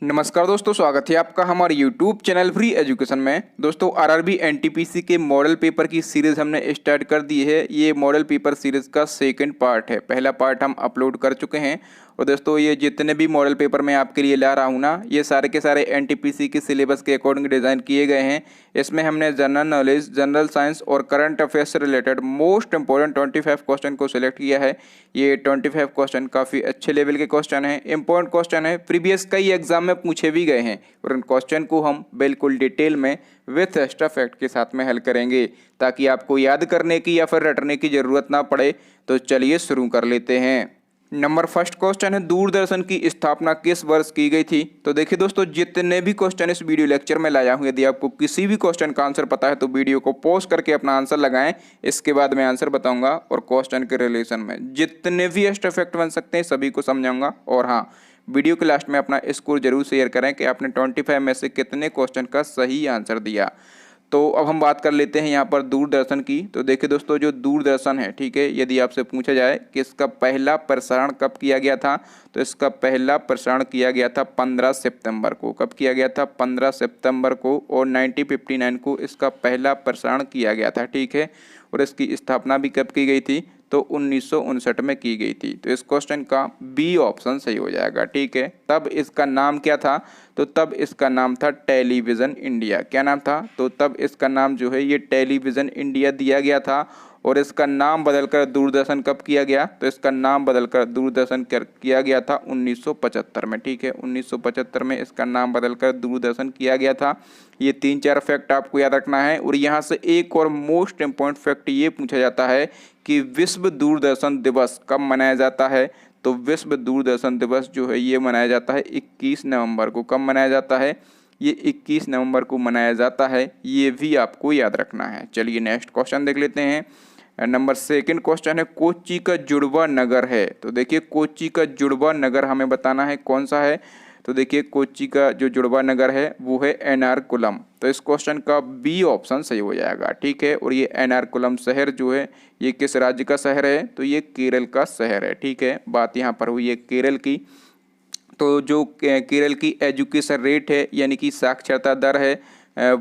नमस्कार दोस्तों, स्वागत है आपका हमारे YouTube चैनल फ्री एजुकेशन में। दोस्तों आरआरबी एनटीपीसी के मॉडल पेपर की सीरीज़ हमने स्टार्ट कर दी है। ये मॉडल पेपर सीरीज़ का सेकंड पार्ट है। पहला पार्ट हम अपलोड कर चुके हैं और दोस्तों ये जितने भी मॉडल पेपर मैं आपके लिए ला रहा हूँ ना, ये सारे के सारे एनटीपीसी के सिलेबस के अकॉर्डिंग डिज़ाइन किए गए हैं। इसमें हमने जनरल नॉलेज, जनरल साइंस और करंट अफेयर्स से रिलेटेड मोस्ट इंपॉर्टेंट 25 क्वेश्चन को सिलेक्ट किया है। ये 25 क्वेश्चन काफ़ी अच्छे लेवल के क्वेश्चन हैं, इंपॉर्टेंट क्वेश्चन है, प्रीवियस कई एग्जाम में पूछे भी गए हैं और उन क्वेश्चन को हम बिल्कुल डिटेल में विथ एक्स्ट्रा फैक्ट के साथ में हल करेंगे ताकि आपको याद करने की या फिर रटने की ज़रूरत ना पड़े। तो चलिए शुरू कर लेते हैं। नंबर फर्स्ट क्वेश्चन है, दूरदर्शन की स्थापना किस वर्ष की गई थी? तो देखिए दोस्तों, जितने भी क्वेश्चन इस वीडियो लेक्चर में लाया हूँ, यदि आपको किसी भी क्वेश्चन का आंसर पता है तो वीडियो को पॉज करके अपना आंसर लगाएं। इसके बाद मैं आंसर बताऊंगा और क्वेश्चन के रिलेशन में जितने भी एक्स्ट्रा फैक्ट बन सकते हैं सभी को समझाऊंगा। और हाँ, वीडियो के लास्ट में अपना स्कोर जरूर शेयर करें कि आपने 25 में से कितने क्वेश्चन का सही आंसर दिया। तो अब हम बात कर लेते हैं यहाँ पर दूरदर्शन की। तो देखिए दोस्तों, जो दूरदर्शन है, ठीक है, यदि आपसे पूछा जाए कि इसका पहला प्रसारण कब किया गया था, तो इसका पहला प्रसारण किया गया था 15 सितंबर को। कब किया गया था? 15 सितंबर को। और 1959 को इसका पहला प्रसारण किया गया था, ठीक है। और इसकी स्थापना भी कब की गई थी? तो 1959 में की गई थी। तो इस क्वेश्चन का बी ऑप्शन सही हो जाएगा, ठीक है। तब इसका नाम क्या था? तो तब इसका नाम था टेलीविज़न इंडिया। क्या नाम था? तो तब इसका नाम जो है ये टेलीविज़न इंडिया दिया गया था। और इसका नाम बदलकर दूरदर्शन कब किया गया? तो इसका नाम बदलकर दूरदर्शन किया गया था 1975 में, ठीक है। 1975 में इसका नाम बदलकर दूरदर्शन किया गया था। ये 3-4 फैक्ट आपको याद रखना है। और यहाँ से एक और मोस्ट इम्पॉर्टेंट फैक्ट ये पूछा जाता है कि विश्व दूरदर्शन दिवस कब मनाया जाता है? तो विश्व दूरदर्शन दिवस जो है ये मनाया जाता है 21 नवंबर को। कब मनाया जाता है? ये 21 नवंबर को मनाया जाता है। ये भी आपको याद रखना है। चलिए नेक्स्ट क्वेश्चन देख लेते हैं। नंबर सेकंड क्वेश्चन है, कोच्चि का जुड़वा नगर है। तो देखिए, कोच्चि का जुड़वा नगर हमें बताना है कौन सा है। तो देखिए, कोच्चि का जो जुड़वा नगर है वो है एर्नाकुलम। तो इस क्वेश्चन का बी ऑप्शन सही हो जाएगा, ठीक है। और ये एर्नाकुलम शहर जो है ये किस राज्य का शहर है? तो ये केरल का शहर है, ठीक है। बात यहाँ पर हुई है केरल की। तो जो केरल की एजुकेशन रेट है यानी कि साक्षरता दर है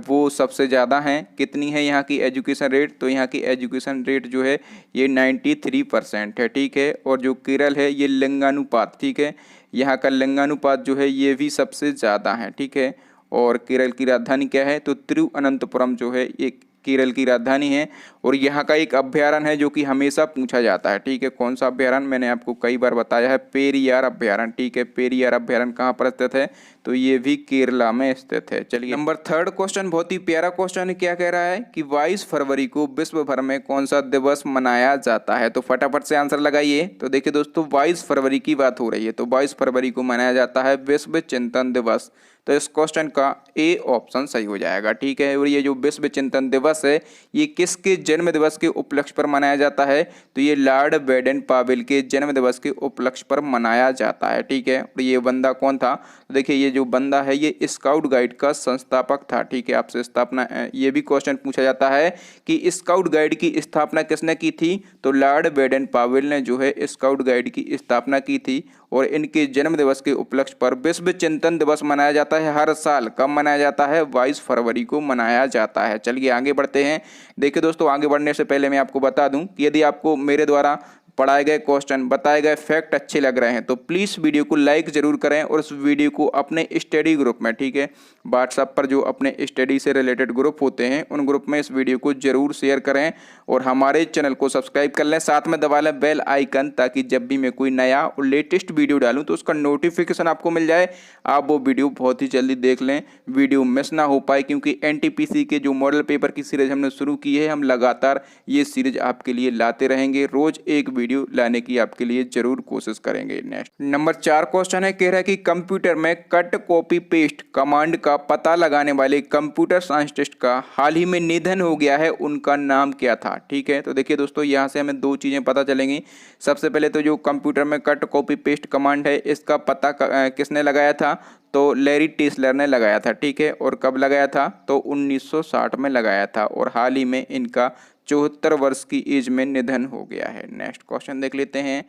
वो सबसे ज़्यादा है। कितनी है यहाँ की एजुकेशन रेट? तो यहाँ की एजुकेशन रेट जो है ये 93% है, ठीक है। और जो केरल है ये लिंगानुपात, ठीक है, यहाँ का लिंगानुपात जो है ये भी सबसे ज़्यादा है, ठीक है। और केरल की राजधानी क्या है? तो तिरुवनंतपुरम जो है ये केरल की राजधानी है। और यहाँ का एक अभ्यारण्य है जो कि हमेशा पूछा जाता है, ठीक है। कौन सा अभ्यारण्य? मैंने आपको कई बार बताया है, पेरियार अभ्यारण्य, ठीक है। पेरियार अभ्यारण्य कहाँ पर स्थित है? तो ये भी केरला में स्थित है। चलिए नंबर थर्ड क्वेश्चन बहुत ही प्यारा क्वेश्चन है। क्या कह रहा है कि 22 फरवरी को विश्व भर में कौन सा दिवस मनाया जाता है? तो फटाफट से आंसर लगाइए। तो देखिए दोस्तों, 22 फरवरी की बात हो रही है। तो 22 फरवरी को मनाया जाता है विश्व चिंतन दिवस। तो इस क्वेश्चन का ए ऑप्शन सही हो जाएगा, ठीक है। और ये जो विश्व चिंतन दिवस है ये किसके जन्म दिवस के उपलक्ष्य पर मनाया जाता है? तो ये लॉर्ड बेडन पावेल के जन्म दिवस के उपलक्ष्य पर मनाया जाता है, ठीक है। और ये बंदा कौन था? तो देखिए, ये जो बंदा है ये स्काउट गाइड का संस्थापक था, ठीक है। आपसे स्थापना ये भी क्वेश्चन पूछा जाता है कि स्काउट गाइड की स्थापना किसने की थी? तो लॉर्ड बेडन पावेल ने जो है स्काउट गाइड की स्थापना की थी। और इनके जन्म दिवस के उपलक्ष्य पर विश्व चिंतन दिवस मनाया जाता है हर साल। कब मनाया जाता है? 22 फरवरी को मनाया जाता है। चलिए आगे बढ़ते हैं। देखिए दोस्तों, आगे बढ़ने से पहले मैं आपको बता दूं कि यदि आपको मेरे द्वारा पढ़ाए गए क्वेश्चन, बताए गए फैक्ट अच्छे लग रहे हैं तो प्लीज़ वीडियो को लाइक जरूर करें और उस वीडियो को अपने स्टडी ग्रुप में, ठीक है, व्हाट्सएप पर जो अपने स्टडी से रिलेटेड ग्रुप होते हैं उन ग्रुप में इस वीडियो को जरूर शेयर करें। और हमारे चैनल को सब्सक्राइब कर लें, साथ में दबा लें बेल आइकन, ताकि जब भी मैं कोई नया और लेटेस्ट वीडियो डालूँ तो उसका नोटिफिकेशन आपको मिल जाए, आप वो वीडियो बहुत ही जल्दी देख लें, वीडियो मिस ना हो पाए। क्योंकि एनटीपीसी के जो मॉडल पेपर की सीरीज हमने शुरू की है, हम लगातार ये सीरीज आपके लिए लाते रहेंगे। रोज एक वीडियो लाने की आपके लिए जरूर कोशिश करेंगे। नेक्स्ट नंबर 4 क्वेश्चन है, कह रहा है कि कंप्यूटर में कट कॉपी पेस्ट कमांड का पता लगाने वाले कंप्यूटर साइंटिस्ट का हाल ही में निधन हो गया है, उनका नाम क्या था? ठीक है। तो देखिए दोस्तों, यहाँ से हमें दो चीजें पता चलेंगी। सबसे पहले तो जो कंप्यूटर में कट कॉपी पेस्ट कमांड है इसका पता किसने लगाया था? तो लैरी टेस्लर ने लगाया था, ठीक है। और कब लगाया था? तो 1960 में लगाया था। और हाल ही में इनका 74 वर्ष की एज में निधन हो गया है। नेक्स्ट क्वेश्चन देख लेते हैं।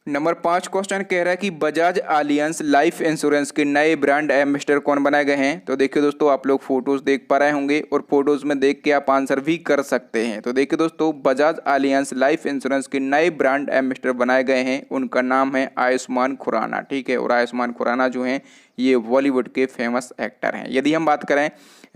नंबर 5 क्वेश्चन कह रहा है कि बजाज आलियांज लाइफ इंश्योरेंस के नए ब्रांड एम्बेसडर कौन बनाए गए हैं। तो देखिए दोस्तों, आप लोग फोटोज देख पा रहे होंगे और फोटोज में देख के आप आंसर भी कर सकते हैं। तो देखिए दोस्तों, बजाज आलियांज लाइफ इंश्योरेंस के नए ब्रांड एम्बेसडर बनाए गए हैं, उनका नाम है आयुष्मान खुराना। ठीक है, और आयुष्मान खुराना जो हैं ये बॉलीवुड के फेमस एक्टर हैं। यदि हम बात करें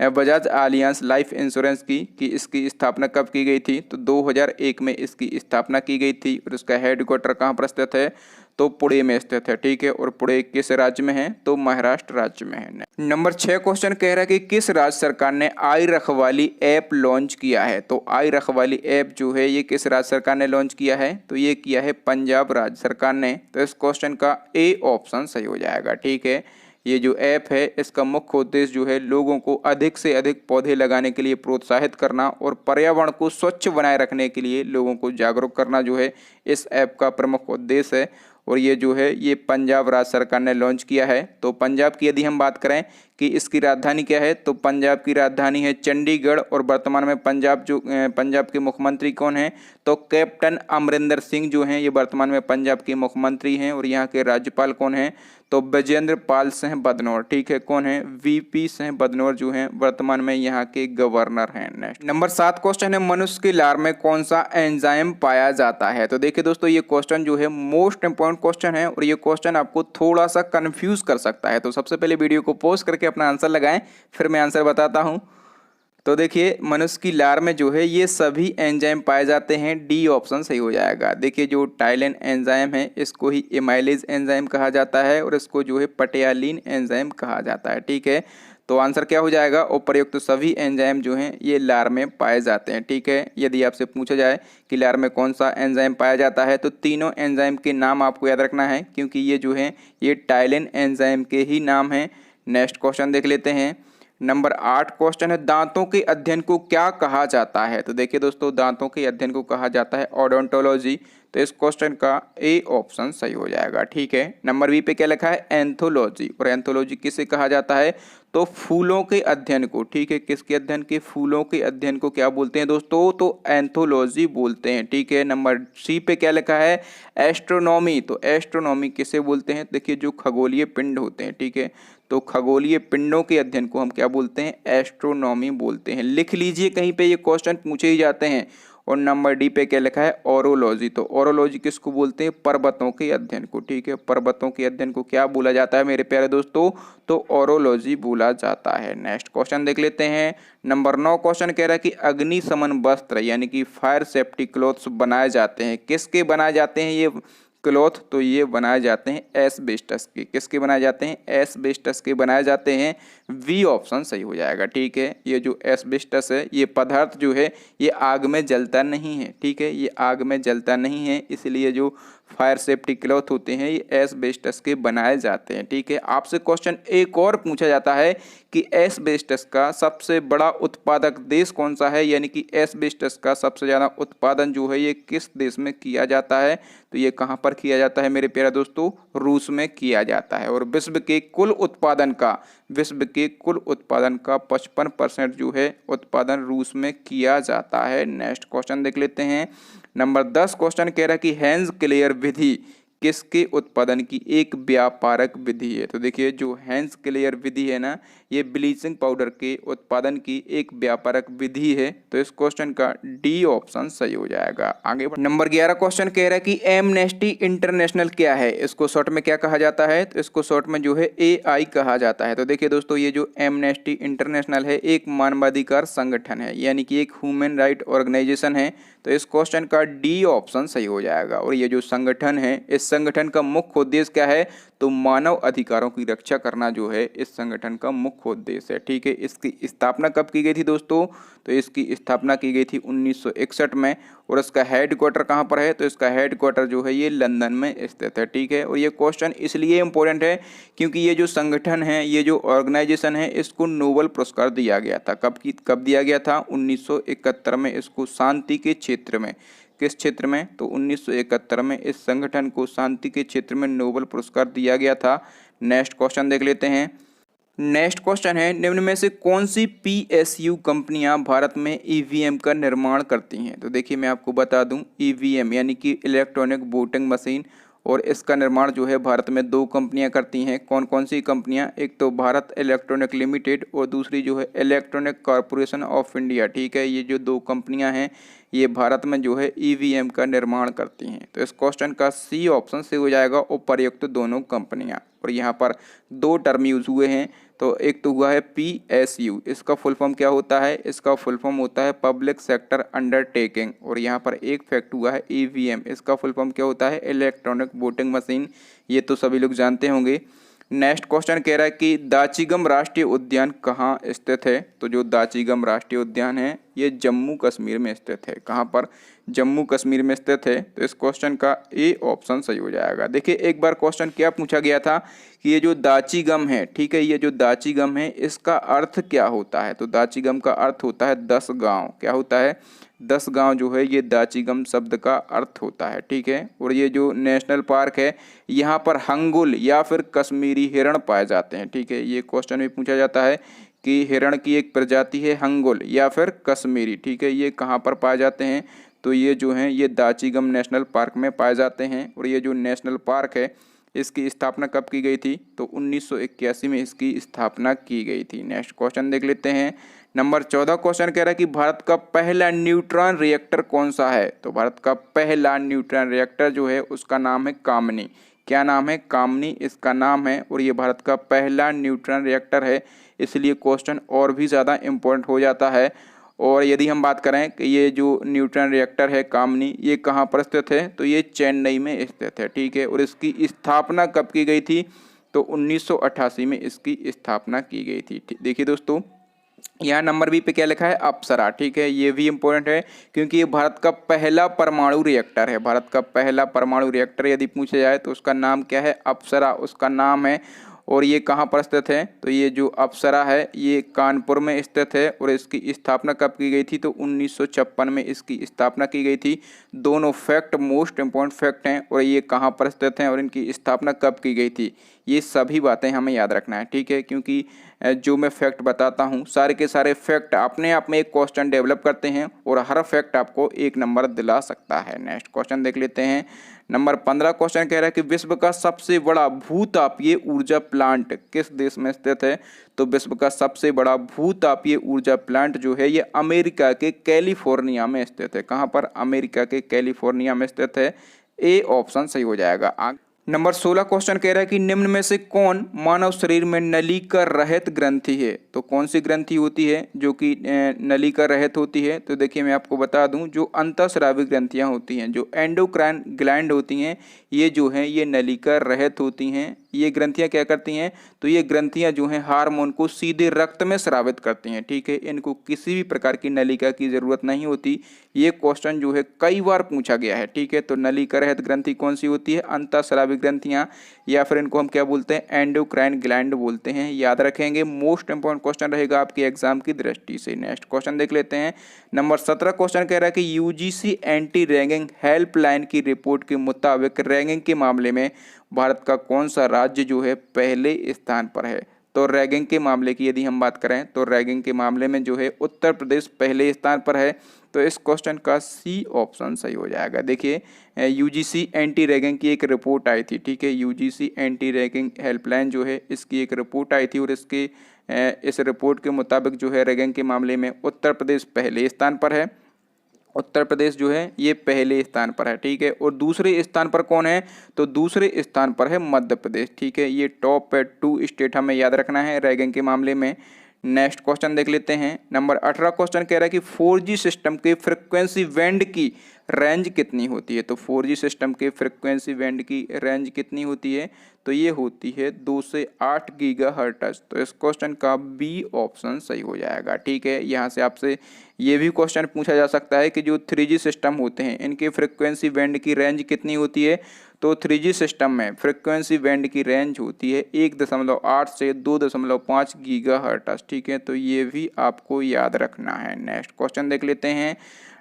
बजाज आलियांज लाइफ इंश्योरेंस की कि इसकी स्थापना कब की गई थी, तो 2001 में इसकी स्थापना की गई थी और इसका हेडक्वार्टर कहाँ पर स्थित है, तो पुणे में स्थित है। ठीक है, और पुणे किस राज्य में है, तो महाराष्ट्र राज्य में है। नंबर 6 क्वेश्चन कह रहा है कि किस राज्य सरकार ने आई रखवाली ऐप लॉन्च किया है। तो आई रखवाली ऐप जो है ये किस राज्य सरकार ने लॉन्च किया है, तो ये किया है पंजाब राज्य सरकार ने। तो इस क्वेश्चन का ए ऑप्शन सही हो जाएगा। ठीक है, ये जो ऐप है इसका मुख्य उद्देश्य जो है लोगों को अधिक से अधिक पौधे लगाने के लिए प्रोत्साहित करना और पर्यावरण को स्वच्छ बनाए रखने के लिए लोगों को जागरूक करना जो है इस ऐप का प्रमुख उद्देश्य है। और ये जो है ये पंजाब राज्य सरकार ने लॉन्च किया है। तो पंजाब की यदि हम बात करें कि इसकी राजधानी क्या है, तो पंजाब की राजधानी है चंडीगढ़। और वर्तमान में पंजाब के मुख्यमंत्री कौन हैं, तो कैप्टन अमरिंदर सिंह जो हैं ये वर्तमान में पंजाब के मुख्यमंत्री हैं। और यहाँ के राज्यपाल कौन हैं, तो विजेंद्र पाल सिंह बदनौर। ठीक है, कौन है, वीपी सिंह बदनौर जो हैं वर्तमान में यहाँ के गवर्नर हैं। नेक्स्ट नंबर 7 क्वेश्चन है मनुष्य के लार में कौन सा एंजाइम पाया जाता है। तो देखिए दोस्तों, ये क्वेश्चन जो है मोस्ट इंपॉर्टेंट क्वेश्चन है और ये क्वेश्चन आपको थोड़ा सा कंफ्यूज कर सकता है। तो सबसे पहले वीडियो को पॉज करके अपना आंसर लगाएं, फिर मैं आंसर बताता हूं। तो देखिए, मनुष्य की लार में जो है ये सभी एंजाइम पाए जाते हैं, डी ऑप्शन सही हो जाएगा। देखिए, जो टाइलिन एंजाइम है इसको ही एमाइलेज एंजाइम कहा जाता है और इसको जो है पटियालीन एंजाइम कहा जाता है। ठीक है, तो आंसर क्या हो जाएगा, उपयुक्त तो सभी एंजाइम जो हैं ये लार में पाए जाते हैं। ठीक है, यदि आपसे पूछा जाए कि लार में कौन सा एंजाइम पाया जाता है, तो तीनों एंजाइम के नाम आपको याद रखना है क्योंकि ये जो है ये टाइलिन एंजाइम के ही नाम हैं। नेक्स्ट क्वेश्चन देख लेते हैं। नंबर 8 क्वेश्चन है दांतों के अध्ययन को क्या कहा जाता है। तो देखिए दोस्तों, दांतों के अध्ययन को कहा जाता है ओडोंटोलॉजी। तो इस क्वेश्चन का ए ऑप्शन सही हो जाएगा। ठीक है, नंबर बी पे क्या लिखा है, एंथोलॉजी। और एंथोलॉजी किसे कहा जाता है, तो फूलों के अध्ययन को। ठीक है, किसके अध्ययन के, फूलों के अध्ययन को क्या बोलते हैं दोस्तों, तो एंथोलॉजी बोलते हैं। ठीक है, नंबर सी पे क्या लिखा है, एस्ट्रोनॉमी। तो एस्ट्रोनॉमी किसे बोलते हैं, देखिए जो खगोलीय पिंड होते हैं। ठीक है, तो खगोलीय पिंडों के अध्ययन को हम क्या बोलते हैं, एस्ट्रोनॉमी बोलते हैं। लिख लीजिए, कहीं पे ये क्वेश्चन पूछे ही जाते हैं। और नंबर डी पे क्या लिखा है, ओरोलॉजी। तो ओरोलॉजी किसको बोलते हैं, पर्वतों के अध्ययन को। ठीक है, पर्वतों के अध्ययन को क्या बोला जाता है मेरे प्यारे दोस्तों, तो ओरोलॉजी बोला जाता है। नेक्स्ट क्वेश्चन देख लेते हैं। नंबर 9 क्वेश्चन कह रहा है कि अग्निशमन वस्त्र यानी कि फायर सेफ्टी क्लॉथ्स बनाए जाते हैं, किसके बनाए जाते हैं ये क्लॉथ, तो ये बनाए जाते हैं एस्बेस्टस के। किसके बनाए जाते हैं, एस्बेस्टस के बनाए जाते हैं। वी ऑप्शन सही हो जाएगा। ठीक है, ये जो एस्बेस्टस है ये पदार्थ जो है ये आग में जलता नहीं है। ठीक है, ये आग में जलता नहीं है, इसलिए जो फायर सेफ्टी क्लॉथ होते हैं ये एस्बेस्टस के बनाए जाते हैं। ठीक है, आपसे क्वेश्चन एक और पूछा जाता है कि एस्बेस्टस का सबसे बड़ा उत्पादक देश कौन सा है, यानी कि एस्बेस्टस का सबसे ज़्यादा उत्पादन जो है ये किस देश में किया जाता है, तो ये कहाँ पर किया जाता है मेरे प्यारे दोस्तों, रूस में किया जाता है। और विश्व के कुल उत्पादन का 55% जो है उत्पादन रूस में किया जाता है। नेक्स्ट क्वेश्चन देख लेते हैं। नंबर 10 क्वेश्चन कह रहा है कि हेंज क्लेयर विधि किसके उत्पादन की एक व्यापारक विधि है। तो देखिए, जो हेंज क्लेयर विधि है ना ये ब्लीचिंग पाउडर के उत्पादन की एक व्यापारक विधि है। तो इस क्वेश्चन का डी ऑप्शन सही हो जाएगा। आगे नंबर 11 क्वेश्चन कह रहा है कि एमनेस्टी इंटरनेशनल क्या है, इसको शॉर्ट में क्या कहा जाता है, तो इसको शॉर्ट में जो है AI कहा जाता है। तो देखिए दोस्तों, ये जो एमनेस्टी इंटरनेशनल है एक मानवाधिकार संगठन है, यानी कि एक ह्यूमन राइट ऑर्गेनाइजेशन है। तो इस क्वेश्चन का डी ऑप्शन सही हो जाएगा। और ये जो संगठन है इस संगठन का मुख्य उद्देश्य क्या है, तो मानव अधिकारों की रक्षा करना जो है इस संगठन का मुख्य उद्देश्य है। ठीक है, इसकी स्थापना कब की गई थी दोस्तों, तो इसकी स्थापना की गई थी 1961 में। और इसका हेडक्वार्टर कहाँ पर है, तो इसका हेडक्वार्टर जो है ये लंदन में स्थित है। ठीक है, और ये क्वेश्चन इसलिए इम्पोर्टेंट है क्योंकि ये जो संगठन है, ये जो ऑर्गेनाइजेशन है, इसको नोबेल पुरस्कार दिया गया था। कब दिया गया था, 1971 में इसको शांति के क्षेत्र में, किस क्षेत्र में, तो 1971 में इस संगठन को शांति के क्षेत्र में नोबेल पुरस्कार दिया गया था। नेक्स्ट क्वेश्चन देख लेते हैं। नेक्स्ट क्वेश्चन है निम्न में से कौन सी PSU कंपनियां भारत में EVM का निर्माण करती हैं। तो देखिए, मैं आपको बता दूं EVM यानी कि इलेक्ट्रॉनिक वोटिंग मशीन और इसका निर्माण जो है भारत में 2 कंपनियां करती हैं। कौन कौन सी कंपनियां? एक तो भारत इलेक्ट्रॉनिक लिमिटेड और दूसरी जो है इलेक्ट्रॉनिक कॉरपोरेशन ऑफ इंडिया। ठीक है, ये जो 2 कंपनियां हैं ये भारत में जो है ईवीएम का निर्माण करती हैं। तो इस क्वेश्चन का सी ऑप्शन से हो जाएगा, उपर्युक्त दोनों कंपनियां। और यहाँ पर 2 टर्म यूज हुए हैं। तो एक तो हुआ है PSU, इसका फुल फॉर्म क्या होता है? इसका फुल फॉर्म होता है पब्लिक सेक्टर अंडरटेकिंग। और यहाँ पर एक फैक्ट हुआ है EVM, इसका फुल फॉर्म क्या होता है? Electronic voting machine. ये तो सभी लोग जानते होंगे। नेक्स्ट क्वेश्चन कह रहा है कि दाचीगम राष्ट्रीय उद्यान कहाँ स्थित है? तो जो दाचीगम राष्ट्रीय उद्यान है ये जम्मू कश्मीर में स्थित है। कहाँ पर? जम्मू कश्मीर में स्थित है। तो इस क्वेश्चन का ए ऑप्शन सही हो जाएगा। देखिए एक बार क्वेश्चन क्या पूछा गया था कि ये जो दाचीगम है, ठीक है, ये जो दाचीगम है इसका अर्थ क्या होता है? तो दाचीगम का अर्थ होता है 10 गाँव। क्या होता है? 10 गांव जो है ये दाचीगम शब्द का अर्थ होता है। ठीक है, और ये जो नेशनल पार्क है यहाँ पर हंगुल या फिर कश्मीरी हिरण पाए जाते हैं। ठीक है, ये क्वेश्चन भी पूछा जाता है कि हिरण की एक प्रजाति है हंगुल या फिर कश्मीरी। ठीक है, ये कहाँ पर पाए जाते हैं? तो ये जो हैं ये दाचीगम नेशनल पार्क में पाए जाते हैं। और ये जो नेशनल पार्क है इसकी स्थापना कब की गई थी? तो 1981 में इसकी स्थापना की गई थी। नेक्स्ट क्वेश्चन देख लेते हैं। नंबर 14 क्वेश्चन कह रहा है कि भारत का पहला न्यूट्रॉन रिएक्टर कौन सा है? तो भारत का पहला न्यूट्रॉन रिएक्टर जो है उसका नाम है कामनी। क्या नाम है? कामनी इसका नाम है। और ये भारत का पहला न्यूट्रॉन रिएक्टर है, इसलिए क्वेश्चन और भी ज़्यादा इम्पोर्टेंट हो जाता है। और यदि हम बात करें कि ये जो न्यूट्रॉन रिएक्टर है कामनी ये कहाँ पर स्थित है? तो ये चेन्नई में स्थित है। ठीक है, और इसकी स्थापना कब की गई थी? तो 1988 में इसकी स्थापना की गई थी। देखिए दोस्तों यहाँ नंबर बी पे क्या लिखा है? अप्सरा। ठीक है, ये भी इम्पोर्टेंट है क्योंकि ये भारत का पहला परमाणु रिएक्टर है। भारत का पहला परमाणु रिएक्टर यदि पूछा जाए तो उसका नाम क्या है? अप्सरा उसका नाम है। और ये कहाँ पर स्थित है? तो ये जो अप्सरा है ये कानपुर में स्थित है। और इसकी स्थापना कब की गई थी? तो 1956 में इसकी स्थापना की गई थी। दोनों फैक्ट मोस्ट इम्पोर्टेंट फैक्ट हैं। और ये कहाँ पर स्थित हैं और इनकी स्थापना कब की गई थी, ये सभी बातें हमें याद रखना है। ठीक है, क्योंकि जो मैं फैक्ट बताता हूँ सारे के सारे फैक्ट अपने आप में एक क्वेश्चन डेवलप करते हैं और हर फैक्ट आपको 1 नंबर दिला सकता है। नेक्स्ट क्वेश्चन देख लेते हैं। नंबर 15 क्वेश्चन कह रहा है कि विश्व का सबसे बड़ा भूतापीय ऊर्जा प्लांट किस देश में स्थित है? तो विश्व का सबसे बड़ा भूतापीय ऊर्जा प्लांट जो है ये अमेरिका के कैलिफोर्निया में स्थित है। कहाँ पर? अमेरिका के कैलिफोर्निया में स्थित है। ए ऑप्शन सही हो जाएगा। नंबर 16 क्वेश्चन कह रहा है कि निम्न में से कौन मानव शरीर में नलिका रहित ग्रंथि है? तो कौन सी ग्रंथि होती है जो कि नलिका रहित होती है? तो देखिए मैं आपको बता दूं, जो अंतःस्रावी ग्रंथियां होती हैं, जो एंडोक्राइन ग्लैंड होती हैं, ये जो हैं ये नलिका रहित होती हैं। ये ग्रंथियां क्या करती हैं? तो ये ग्रंथियां जो हैं हार्मोन को सीधे रक्त में स्रावित करती हैं। ठीक है, इनको किसी भी प्रकार की नलिका की जरूरत नहीं होती। ये क्वेश्चन जो है कई बार पूछा गया है। ठीक है, तो नलिका रहित ग्रंथि कौन सी होती है? अंतःस्रावी ग्रंथियां, या फिर इनको हम क्या बोलते हैं? एंडोक्राइन ग्लैंड बोलते हैं। याद रखेंगे, मोस्ट इंपॉर्टेंट क्वेश्चन रहेगा आपके एग्जाम की दृष्टि से। नेक्स्ट क्वेश्चन देख लेते हैं। नंबर 17 क्वेश्चन कह रहा है कि यूजीसी एंटी रैगिंग हेल्पलाइन की रिपोर्ट के मुताबिक रैगिंग के मामले में भारत का कौन सा राज्य जो है पहले स्थान पर है? तो रैगिंग के मामले की यदि हम बात करें तो रैगिंग के मामले में जो है उत्तर प्रदेश पहले स्थान पर है। तो इस क्वेश्चन का सी ऑप्शन सही हो जाएगा। देखिए यूजीसी एंटी रैगिंग की एक रिपोर्ट आई थी। ठीक है, यूजीसी एंटी रैगिंग हेल्पलाइन जो है इसकी एक रिपोर्ट आई थी और इस रिपोर्ट के मुताबिक जो है रैगिंग के मामले में उत्तर प्रदेश पहले स्थान पर है। उत्तर प्रदेश जो है ये पहले स्थान पर है। ठीक है, और दूसरे स्थान पर कौन है? तो दूसरे स्थान पर है मध्य प्रदेश। ठीक है, ये टॉप 2 स्टेट हमें याद रखना है रैगिंग के मामले में। नेक्स्ट क्वेश्चन देख लेते हैं। नंबर 18 क्वेश्चन कह रहा है कि 4G सिस्टम के फ्रिक्वेंसी बैंड की रेंज कितनी होती है? तो 4G सिस्टम के फ्रिक्वेंसी बैंड की रेंज कितनी होती है? तो ये होती है 2 से 8 गीगाहर्ट्ज। तो इस क्वेश्चन का बी ऑप्शन सही हो जाएगा। ठीक है, यहाँ से आपसे ये भी क्वेश्चन पूछा जा सकता है कि जो 3G सिस्टम होते हैं इनके फ्रिक्वेंसी बैंड की रेंज कितनी होती है? तो 3G सिस्टम में फ्रिक्वेंसी बैंड की रेंज होती है 1.8 से 2.5 गीगाहर्ट्ज। ठीक है, तो ये भी आपको याद रखना है। नेक्स्ट क्वेश्चन देख लेते हैं।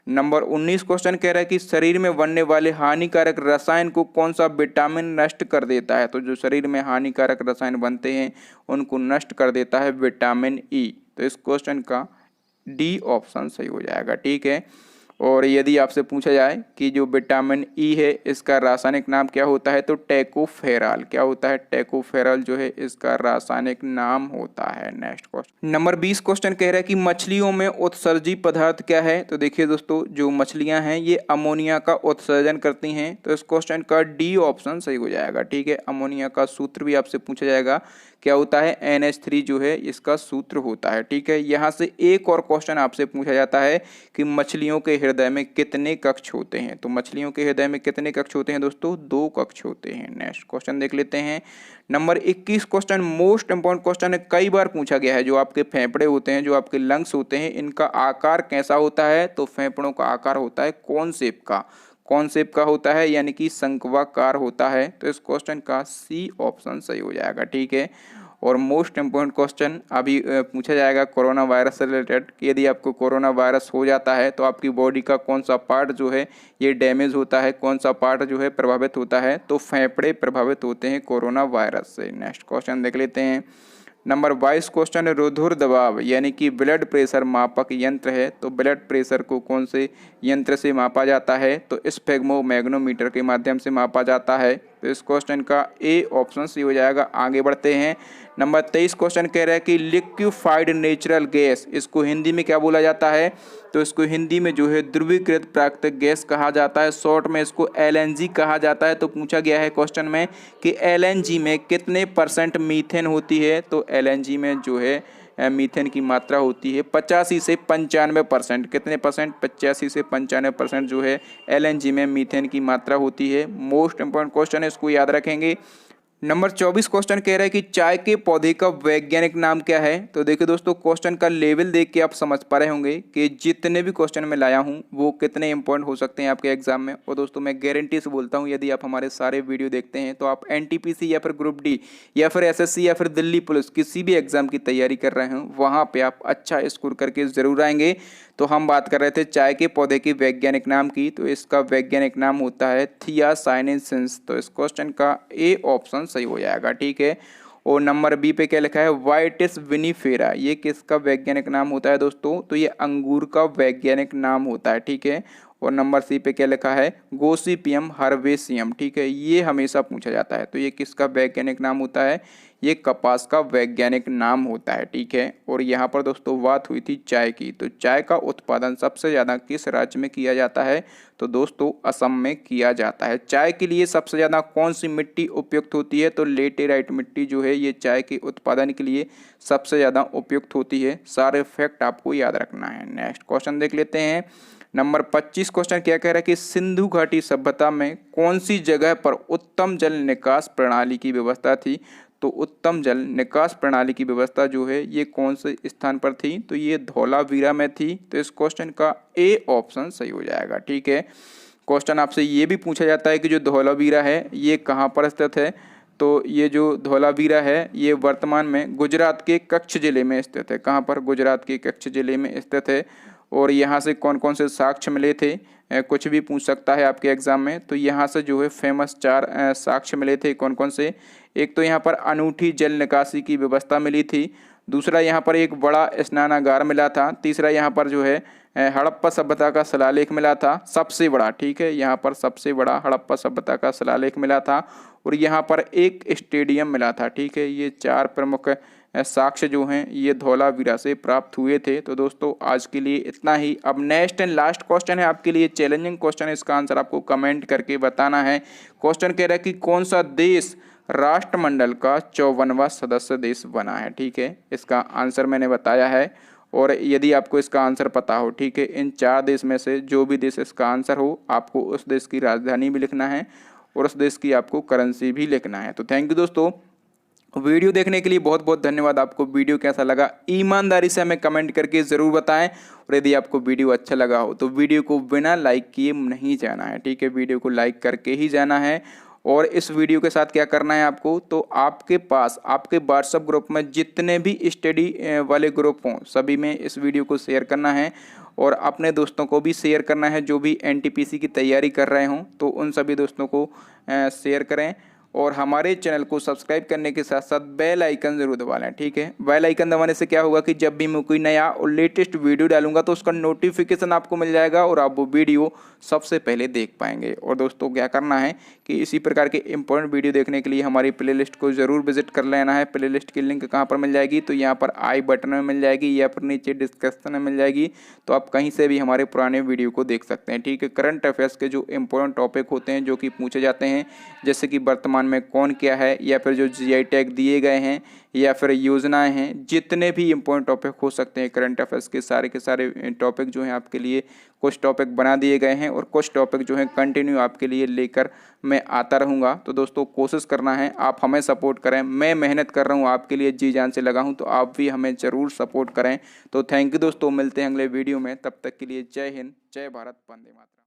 नंबर 19 क्वेश्चन कह रहा है कि शरीर में बनने वाले हानिकारक रसायन को कौन सा विटामिन नष्ट कर देता है? तो जो शरीर में हानिकारक रसायन बनते हैं उनको नष्ट कर देता है विटामिन ई। तो इस क्वेश्चन का डी ऑप्शन सही हो जाएगा। ठीक है, और यदि आपसे पूछा जाए कि जो विटामिन ई है इसका रासायनिक नाम क्या होता है, तो टेकोफेरॉल। क्या होता है? टेकोफेरॉल जो है इसका रासायनिक नाम होता है। नेक्स्ट क्वेश्चन नंबर 20 क्वेश्चन कह रहा है कि मछलियों में उत्सर्जी पदार्थ क्या है। तो देखिए दोस्तों, जो मछलियां हैं ये अमोनिया का उत्सर्जन करती हैं, तो इस क्वेश्चन का डी ऑप्शन सही हो जाएगा। ठीक है, अमोनिया का सूत्र भी आपसे पूछा जाएगा, क्या होता है? NH3 जो है इसका सूत्र होता है। ठीक है, यहाँ से एक और क्वेश्चन आपसे पूछा जाता है कि मछलियों के हृदय में कितने कक्ष होते हैं। तो मछलियों के हृदय में कितने कक्ष होते हैं दोस्तों? 2 कक्ष होते हैं। नेक्स्ट क्वेश्चन देख लेते हैं। Number 21 question most important question है, कई बार पूछा गया है। जो आपके फेफड़े होते हैं, जो आपके लंग्स होते हैं, इनका आकार कैसा होता है? तो फेफड़ों का आकार होता है कौन शेप का? कौन शेप का होता है? यानी कि शंक्वाकार होता है। तो इस क्वेश्चन का सी ऑप्शन सही हो जाएगा। ठीक है, और मोस्ट इम्पोर्टेंट क्वेश्चन अभी पूछा जाएगा कोरोना वायरस से रिलेटेड, कि यदि आपको कोरोना वायरस हो जाता है तो आपकी बॉडी का कौन सा पार्ट जो है ये डैमेज होता है, कौन सा पार्ट जो है प्रभावित होता है? तो फेफड़े प्रभावित होते हैं कोरोना वायरस से। नेक्स्ट क्वेश्चन देख लेते हैं। नंबर 22 क्वेश्चन रुधिर दबाव यानी कि ब्लड प्रेशर मापक यंत्र है, तो ब्लड प्रेशर को कौन से यंत्र से मापा जाता है? तो स्फेग्मोमैग्नोमीटर के माध्यम से मापा जाता है। तो इस क्वेश्चन का ए ऑप्शन सी हो जाएगा। आगे बढ़ते हैं। नंबर 23 क्वेश्चन कह रहा है कि लिक्विफाइड नेचुरल गैस, इसको हिंदी में क्या बोला जाता है? तो इसको हिंदी में जो है ध्रुवीकृत प्राकृतिक गैस कहा जाता है। शॉर्ट में इसको LNG कहा जाता है। तो पूछा गया है क्वेश्चन में कि LNG में कितने % मीथेन होती है? तो LNG में जो है मीथेन की मात्रा होती है 85 से 95%। कितने परसेंट? 85 से 95% जो है LNG में मीथेन की मात्रा होती है। मोस्ट इंपॉर्टेंट क्वेश्चन है, इसको याद रखेंगे। नंबर 24 क्वेश्चन कह रहा है कि चाय के पौधे का वैज्ञानिक नाम क्या है। तो देखिए दोस्तों, क्वेश्चन का लेवल देख के आप समझ पा रहे होंगे कि जितने भी क्वेश्चन मैं लाया हूं वो कितने इंपॉर्टेंट हो सकते हैं आपके एग्जाम में। और दोस्तों मैं गारंटी से बोलता हूं, यदि आप हमारे सारे वीडियो देखते हैं तो आप NTPC या फिर ग्रुप डी या फिर SSC या फिर दिल्ली पुलिस किसी भी एग्जाम की तैयारी कर रहे हैं, वहाँ पर आप अच्छा स्कोर करके ज़रूर आएंगे। तो हम बात कर रहे थे चाय के पौधे की वैज्ञानिक नाम की, तो इसका वैज्ञानिक नाम होता है थियासाइनेंसिस। तो इस क्वेश्चन का ए ऑप्शन सही हो जाएगा। ठीक है, और नंबर बी पे क्या लिखा है? वाइटिस विनिफेरा, ये किसका वैज्ञानिक नाम होता है दोस्तों? तो ये अंगूर का वैज्ञानिक नाम होता है। ठीक है, और नंबर सी पे क्या लिखा है? गोसिपियम हर्बेसियम। ठीक है, ये हमेशा पूछा जाता है। तो ये किसका वैज्ञानिक नाम होता है? ये कपास का वैज्ञानिक नाम होता है। ठीक है, और यहाँ पर दोस्तों बात हुई थी चाय की। तो चाय का उत्पादन सबसे ज़्यादा किस राज्य में किया जाता है? तो दोस्तों असम में किया जाता है। चाय के लिए सबसे ज़्यादा कौन सी मिट्टी उपयुक्त होती है? तो लेटेराइट मिट्टी जो है ये चाय के उत्पादन के लिए सबसे ज़्यादा उपयुक्त होती है। सारे फैक्ट आपको याद रखना है। नेक्स्ट क्वेश्चन देख लेते हैं। नंबर 25 क्वेश्चन क्या कह रहा है कि सिंधु घाटी सभ्यता में कौन सी जगह पर उत्तम जल निकास प्रणाली की व्यवस्था थी? तो उत्तम जल निकास प्रणाली की व्यवस्था जो है ये कौन से स्थान पर थी? तो ये धौलावीरा में थी। तो इस क्वेश्चन का ए ऑप्शन सही हो जाएगा। ठीक है, क्वेश्चन आपसे ये भी पूछा जाता है कि जो धौलावीरा है ये कहाँ पर स्थित है? तो ये जो धौलावीरा है ये वर्तमान में गुजरात के कच्छ जिले में स्थित है। कहाँ पर? गुजरात के कच्छ जिले में स्थित है। और यहाँ से कौन कौन से साक्ष्य मिले थे? कुछ भी पूछ सकता है आपके एग्जाम में। तो यहाँ से जो है फेमस 4 साक्ष्य मिले थे। कौन कौन से? एक तो यहाँ पर अनूठी जल निकासी की व्यवस्था मिली थी। दूसरा यहाँ पर एक बड़ा स्नानागार मिला था। तीसरा यहाँ पर जो है हड़प्पा सभ्यता का शिलालेख मिला था, सबसे बड़ा। ठीक है, यहाँ पर सबसे बड़ा हड़प्पा सभ्यता का शिलालेख मिला था। और यहाँ पर एक स्टेडियम मिला था। ठीक है, ये 4 प्रमुख साक्ष्य जो हैं ये धौलावीरा से प्राप्त हुए थे। तो दोस्तों आज के लिए इतना ही। अब नेक्स्ट एंड लास्ट क्वेश्चन है आपके लिए चैलेंजिंग क्वेश्चन है, इसका आंसर आपको कमेंट करके बताना है। क्वेश्चन कह रहा है कि कौन सा देश राष्ट्रमंडल का 54वां सदस्य देश बना है? ठीक है, इसका आंसर मैंने बताया है। और यदि आपको इसका आंसर पता हो, ठीक है, इन 4 देश में से जो भी देश इसका आंसर हो, आपको उस देश की राजधानी भी लिखना है और उस देश की आपको करेंसी भी लिखना है। तो थैंक यू दोस्तों, वीडियो देखने के लिए बहुत बहुत धन्यवाद। आपको वीडियो कैसा लगा ईमानदारी से हमें कमेंट करके ज़रूर बताएं। और यदि आपको वीडियो अच्छा लगा हो तो वीडियो को बिना लाइक किए नहीं जाना है। ठीक है, वीडियो को लाइक करके ही जाना है। और इस वीडियो के साथ क्या करना है आपको, तो आपके पास आपके व्हाट्सएप ग्रुप में जितने भी स्टडी वाले ग्रुप हों सभी में इस वीडियो को शेयर करना है। और अपने दोस्तों को भी शेयर करना है जो भी NTPC की तैयारी कर रहे हों, तो उन सभी दोस्तों को शेयर करें। और हमारे चैनल को सब्सक्राइब करने के साथ साथ बेल आइकन जरूर दबा लें। ठीक है, बेल आइकन दबाने से क्या होगा कि जब भी मैं कोई नया और लेटेस्ट वीडियो डालूंगा तो उसका नोटिफिकेशन आपको मिल जाएगा और आप वो वीडियो सबसे पहले देख पाएंगे। और दोस्तों क्या करना है कि इसी प्रकार के इंपॉर्टेंट वीडियो देखने के लिए हमारी प्लेलिस्ट को जरूर विजिट कर लेना है। प्लेलिस्ट की लिंक कहाँ पर मिल जाएगी, तो यहाँ पर आई बटन में मिल जाएगी या फिर नीचे डिस्क्रिप्शन में मिल जाएगी। तो आप कहीं से भी हमारे पुराने वीडियो को देख सकते हैं। ठीक है, करंट अफेयर्स के जो इंपॉर्टेंट टॉपिक होते हैं जो कि पूछे जाते हैं, जैसे कि वर्तमान में कौन क्या है, या फिर जो जीआई टैग दिए गए हैं, या फिर योजनाएं हैं, जितने भी इंपॉर्टेंट टॉपिक हो सकते हैं करंट अफेयर्स के सारे टॉपिक जो हैं आपके लिए कुछ टॉपिक बना दिए गए हैं और कुछ टॉपिक जो हैं कंटिन्यू आपके लिए लेकर मैं आता रहूँगा। तो दोस्तों कोशिश करना है आप हमें सपोर्ट करें। मैं मेहनत कर रहा हूँ आपके लिए, जी जान से लगा हूँ, तो आप भी हमें ज़रूर सपोर्ट करें। तो थैंक यू दोस्तों, मिलते हैं अगले वीडियो में। तब तक के लिए जय हिंद, जय भारत, वंदे मातरम।